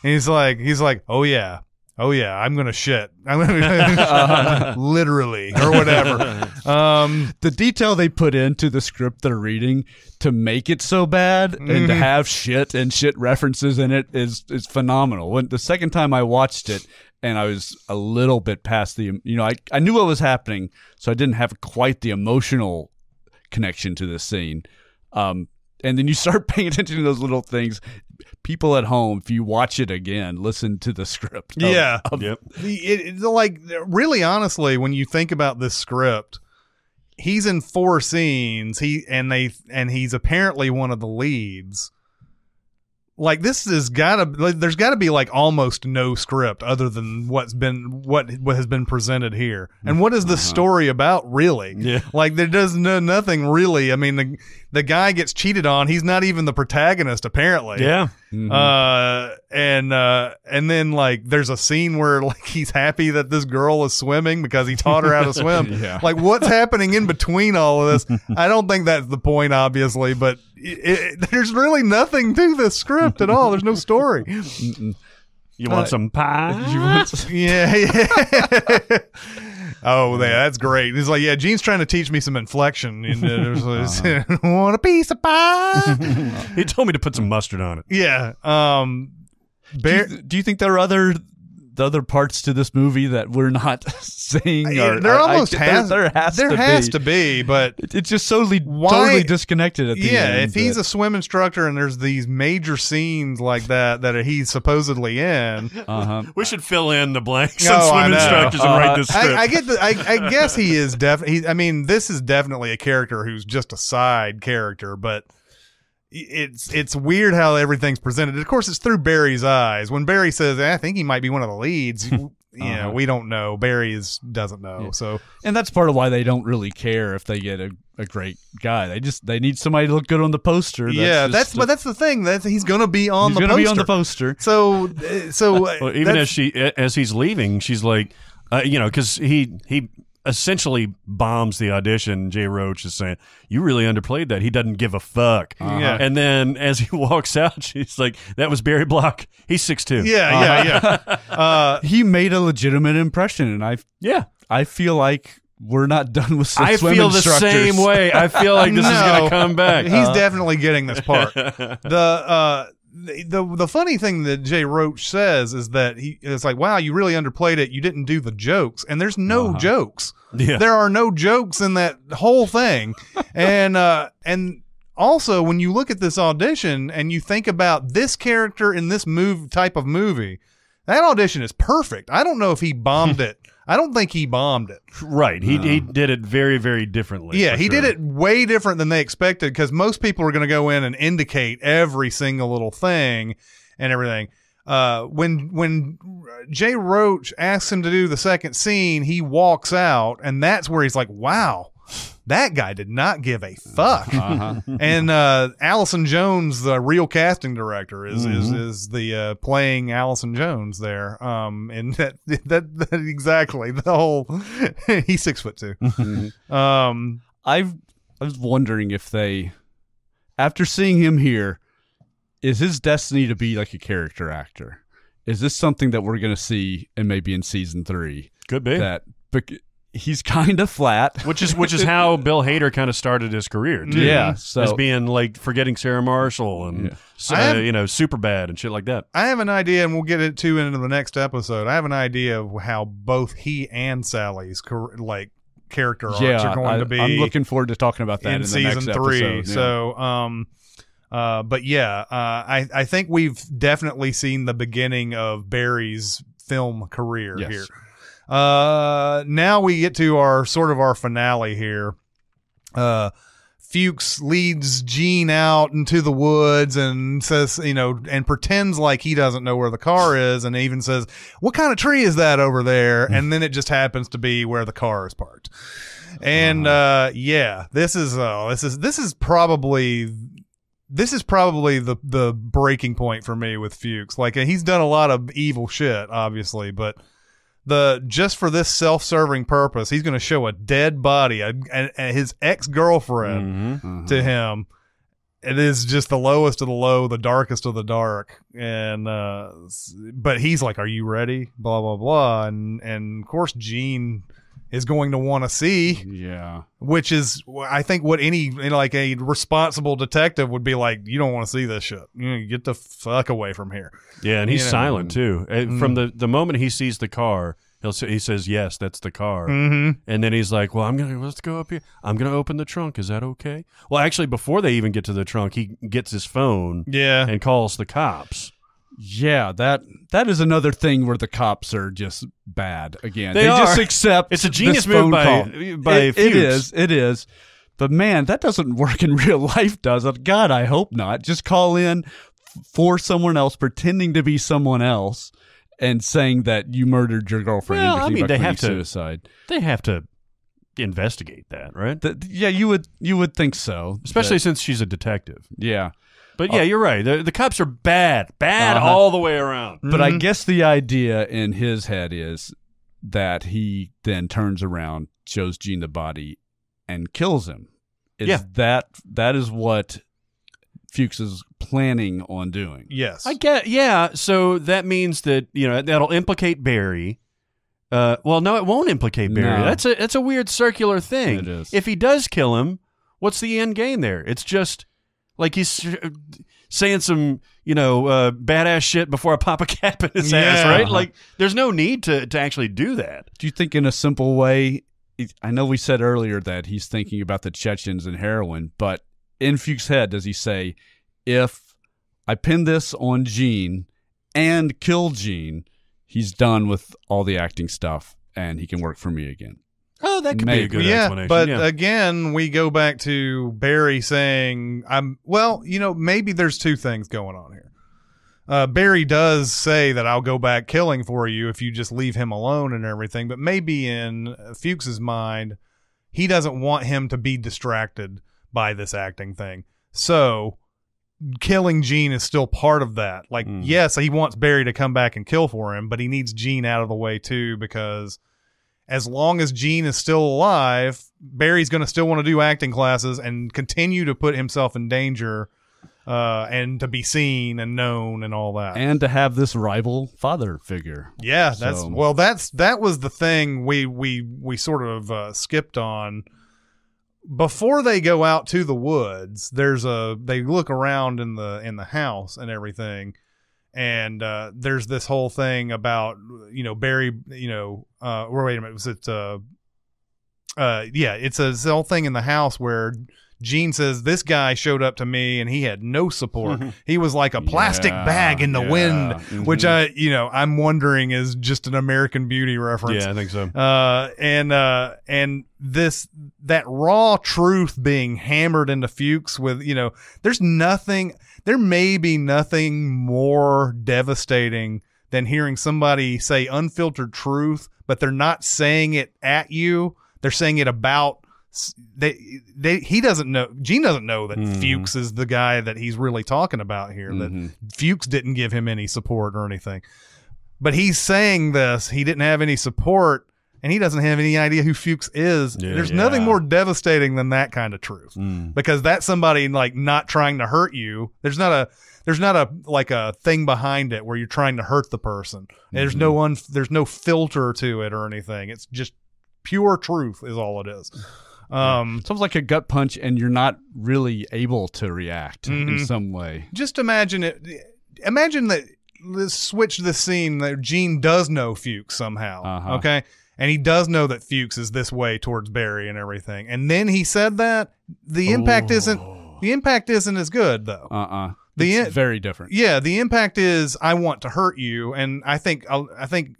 And he's like, oh yeah, I'm gonna shit. I'm gonna literally or whatever. The detail they put into the script they're reading to make it so bad and to have shit and shit references in it is phenomenal. When the second time I watched it, and I was a little bit past I knew what was happening, so I didn't have quite the emotional connection to this scene. And then you start paying attention to those little things. People at home, if you watch it again, listen to the script. Like, really, honestly, when you think about this script, he's in 4 scenes. He's apparently one of the leads. Like, this has there's gotta be like almost no script other than what has been presented here. And what is the story about, really? Yeah. Like, there does nothing really. I mean, the guy gets cheated on. He's not even the protagonist, apparently. Yeah. And then like there's a scene where like he's happy that this girl is swimming because he taught her how to swim. Yeah. Like, what's happening in between all of this? I don't think that's the point, obviously, but there's really nothing to this script at all. There's no story. You want some pie? Yeah. Oh, that's great. He's like, yeah, Gene's trying to teach me some inflection. Want a piece of pie? He told me to put some mustard on it. Yeah. Do you think there are other other parts to this movie that we're not saying? There has to be, but it's just totally disconnected at the end. Yeah, if he's a swim instructor and there's these major scenes like that he's supposedly in, we should fill in the blanks on swim instructors and write this script. I guess he is definitely. I mean, this is definitely a character who's just a side character, but. It's weird how everything's presented. Of course, it's through Barry's eyes. When Barry says, "I think he might be one of the leads," we don't know. Barry doesn't know. Yeah. So, and that's part of why they don't really care if they get a great guy. They need somebody to look good on the poster. That's the thing. He's going to be on the poster. He's going to be on the poster. So well, even as he's leaving, she's like, because he essentially bombs the audition. Jay Roach is saying, "You really underplayed that. He doesn't give a fuck." Yeah. And then as he walks out, she's like, "That was Barry Block. He's 6'2". Yeah. He made a legitimate impression, and I feel like we're not done with swim instructors. I feel the same way. I feel like this is going to come back. He's definitely getting this part. The funny thing that Jay Roach says is that it's like, wow, you really underplayed it. You didn't do the jokes, and there's no jokes. Yeah. There are no jokes in that whole thing. And also when you look at this audition and you think about this character in this type of movie, that audition is perfect. I don't know if he bombed it. I don't think he bombed it. Right. He did it very, very differently. Yeah, he did it way different than they expected because most people are going to go in and indicate every single little thing and everything. When Jay Roach asks him to do the second scene, he walks out, and that's where he's like, wow, that guy did not give a fuck. And Allison Jones, the real casting director, is the playing Allison Jones there. And that exactly the whole. He's 6'2". I was wondering if they, after seeing him here, is his destiny to be like a character actor? Is this something that we're going to see and maybe in season 3? Could be he's kind of flat, which is how Bill Hader kind of started his career too. Yeah, so as being like Forgetting Sarah Marshall and Superbad and shit like that. I have an idea, and we'll get into the next episode. I have an idea of how both he and Sally's character arcs are going to be. I'm looking forward to talking about that in the season next 3. Episode, yeah. So, but yeah, I think we've definitely seen the beginning of Barry's film career here. Now we get to our finale here. Fuches leads Gene out into the woods and says, and pretends like he doesn't know where the car is, and even says, "What kind of tree is that over there?" And then it just happens to be where the car is parked. And this is probably the breaking point for me with Fuches. Like, he's done a lot of evil shit, obviously, but just for this self-serving purpose, he's going to show a dead body, his ex-girlfriend to him. It is just the lowest of the low, the darkest of the dark. And, but he's like, "Are you ready?" Blah, blah, blah. And of course, Gene is going to want to see. Yeah. Which is, I think, what any, a responsible detective would be like. You don't want to see this shit. Get the fuck away from here. Yeah, and he's silent, too. From the moment he sees the car, he says, "Yes, that's the car." And then he's like, "Well, let's go up here. I'm going to open the trunk. Is that okay?" Well, actually, before they even get to the trunk, he gets his phone and calls the cops. Yeah, that is another thing where the cops are just bad again. They just accept it's a genius move by Fuches. It is. But man, that doesn't work in real life, does it? God, I hope not. Just call in for someone else, pretending to be someone else, and saying that you murdered your girlfriend. They have to suicide. They have to investigate that, right? Yeah, you would think so, especially since she's a detective. Yeah. But yeah, you're right. The cops are bad all the way around. But I guess the idea in his head is that he then turns around, shows Gene the body, and kills him. That is what Fuches is planning on doing. Yes, I get. Yeah, so that means that that'll implicate Barry. Well, no, it won't implicate Barry. No. That's a weird circular thing. It is. If he does kill him, what's the end game there? It's just. Like he's saying some badass shit before I pop a cap in his ass, right? Like, there's no need to actually do that. Do you think in a simple way, I know we said earlier that he's thinking about the Chechens and heroin, but in Fuchs' head, does he say, if I pin this on Gene and kill Gene, he's done with all the acting stuff and he can work for me again? Oh, that could be a good explanation. But again, we go back to Barry saying, maybe there's two things going on here. Barry does say that I'll go back killing for you if you just leave him alone and everything, but maybe in Fuchs's mind, he doesn't want him to be distracted by this acting thing. So killing Gene is still part of that. Like, yes, he wants Barry to come back and kill for him, but he needs Gene out of the way too, because as long as Gene is still alive, Barry's going to still want to do acting classes and continue to put himself in danger, and to be seen and known and all that, and to have this rival father figure. Yeah, that was the thing we sort of skipped on. Before they go out to the woods, they look around in the house and everything. And there's this whole thing about, Barry, wait a minute, was it, it's a whole thing in the house where Gene says, this guy showed up to me and he had no support. He was like a plastic bag in the wind, which I'm wondering is just an American Beauty reference. Yeah, I think so. And that raw truth being hammered into Fuchs with, there may be nothing more devastating than hearing somebody say unfiltered truth, but they're not saying it at you. They're saying it about, he doesn't know, Gene doesn't know that Fuchs is the guy that he's really talking about here, that Fuchs didn't give him any support or anything. But he's saying this, he didn't have any support, and he doesn't have any idea who Fuchs is. There's nothing more devastating than that kind of truth, because that's somebody like not trying to hurt you. There's not a thing behind it where you're trying to hurt the person. There's no filter to it or anything. It's just pure truth is all it is. Sounds like a gut punch, and you're not really able to react in some way. Just imagine it. Imagine that. Let's switch the scene that Gene does know Fuchs somehow. Okay. And he does know that Fuchs is this way towards Barry and everything. And then he said that the impact isn't as good though. It's very different. Yeah. The impact is, I want to hurt you. And I think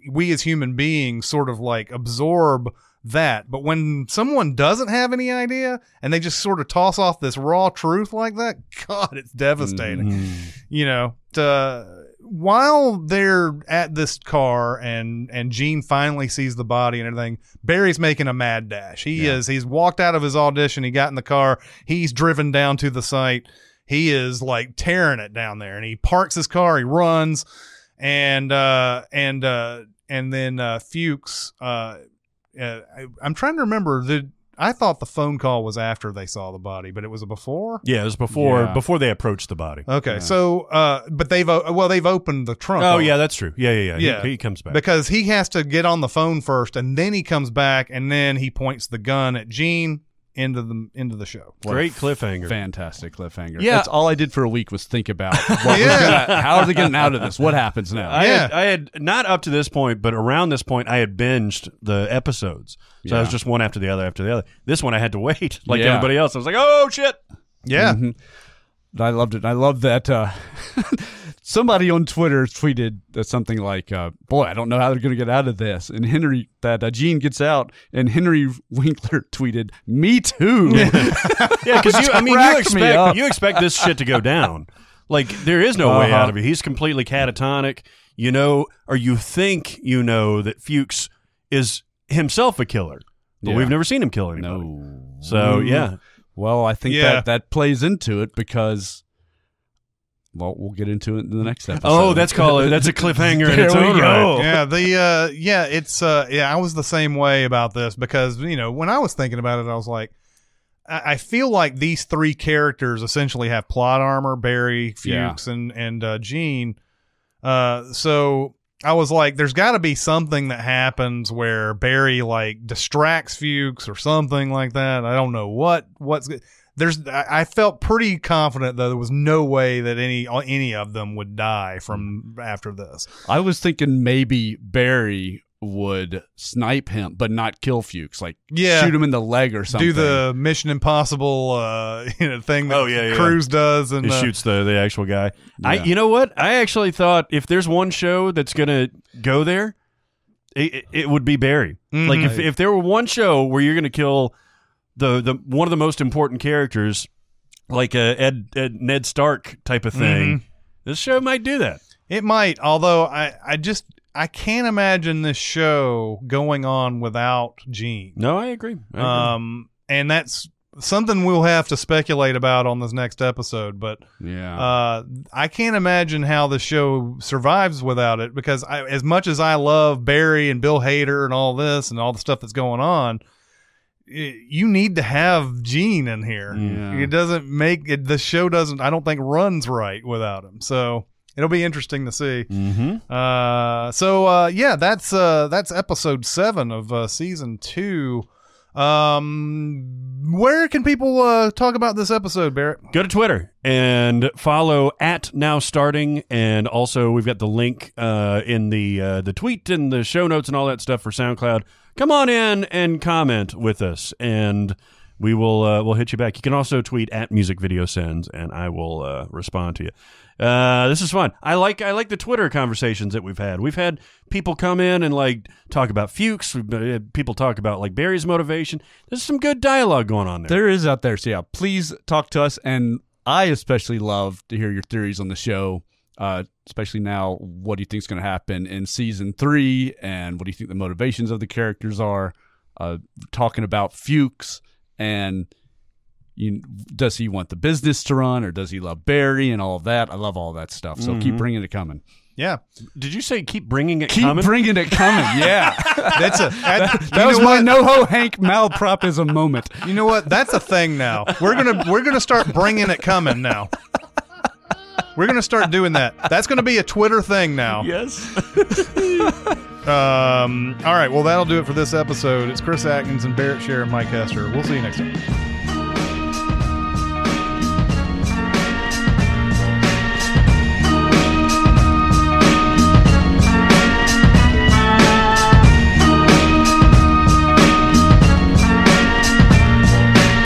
we as human beings sort of like absorb that. But when someone doesn't have any idea and they just sort of toss off this raw truth like that, God, it's devastating. While they're at this car and Gene finally sees the body and everything, Barry's making a mad dash. He's walked out of his audition. He got in the car. He's driven down to the site. He is like tearing it down there, and he parks his car. He runs, and then Fuchs, I'm trying to remember, I thought the phone call was after they saw the body, but it was before? Yeah, it was before they approached the body. Okay, so, but they've opened the trunk. Oh, yeah, that's true. Yeah. He comes back. Because he has to get on the phone first, and then he comes back, and then he points the gun at Gene into the show. Great cliffhanger. Fantastic cliffhanger. Yeah. That's all I did for a week was think about how are they getting out of this? What happens now? I had not up to this point, but around this point, I had binged the episodes. So I was just one after the other. This one I had to wait like everybody else. I was like, oh, shit. Yeah. I loved it. I love that somebody on Twitter tweeted something like, boy, I don't know how they're going to get out of this. And Gene gets out, and Henry Winkler tweeted, me too. Yeah, because you expect this shit to go down. Like, there is no way out of it. He's completely catatonic, or you think that Fuchs is himself a killer, but we've never seen him kill anybody. No. So, yeah. Well, I think that plays into it because, well, we'll get into it in the next episode. Oh, that's a cliffhanger in its own right. Yeah, I was the same way about this because, when I was thinking about it, I was like, I feel like these three characters essentially have plot armor, Barry, Fuchs, and Gene. So I was like, there's got to be something that happens where Barry like distracts Fuchs or something like that. I don't know what's I felt pretty confident that there was no way that any of them would die from after this. I was thinking maybe Barry would snipe him but not kill Fuches, like shoot him in the leg or something. Do the Mission Impossible thing that Cruise does, and he shoots the actual guy. You know what? I actually thought if there's one show that's gonna go there, it would be Barry. Mm-hmm. Like if there were one show where you're gonna kill the one of the most important characters, like a Ned Stark type of thing, this show might do that. It might, although I can't imagine this show going on without Gene. No, I agree. And that's something we'll have to speculate about on this next episode. But I can't imagine how the show survives without it, because as much as I love Barry and Bill Hader and all this and all the stuff that's going on, you need to have Gene in here. Yeah. It doesn't make it. The show doesn't, I don't think, runs right without him. So it'll be interesting to see. Mm-hmm. That's episode 7 of season 2. Where can people talk about this episode, Barrett? Go to Twitter and follow @NowStarting, and also we've got the link in the tweet and the show notes and all that stuff for SoundCloud. Come on in and comment with us, and we will we'll hit you back. You can also tweet @MusicVideoSends, and I will respond to you. This is fun. I like the Twitter conversations that we've had. We've had people come in and like talk about Fuches. We've had people talk about like Barry's motivation. There's some good dialogue going on there. There is out there. So yeah, please talk to us. And I especially love to hear your theories on the show. Especially now, what do you think is going to happen in season 3, and what do you think the motivations of the characters are? Talking about Fuches, and does he want the business to run, or does he love Barry and all of that? I love all that stuff. So keep bringing it coming. Yeah. Did you say keep bringing it coming? Keep bringing it coming. Yeah. That was my NoHo Hank malpropism moment. You know what? That's a thing now. We're gonna start bringing it coming now. We're going to start doing that. That's going to be a Twitter thing now. Yes. All right. Well, that'll do it for this episode. It's Chris Atkins and Barrett Scher and Mike Hester. We'll see you next time.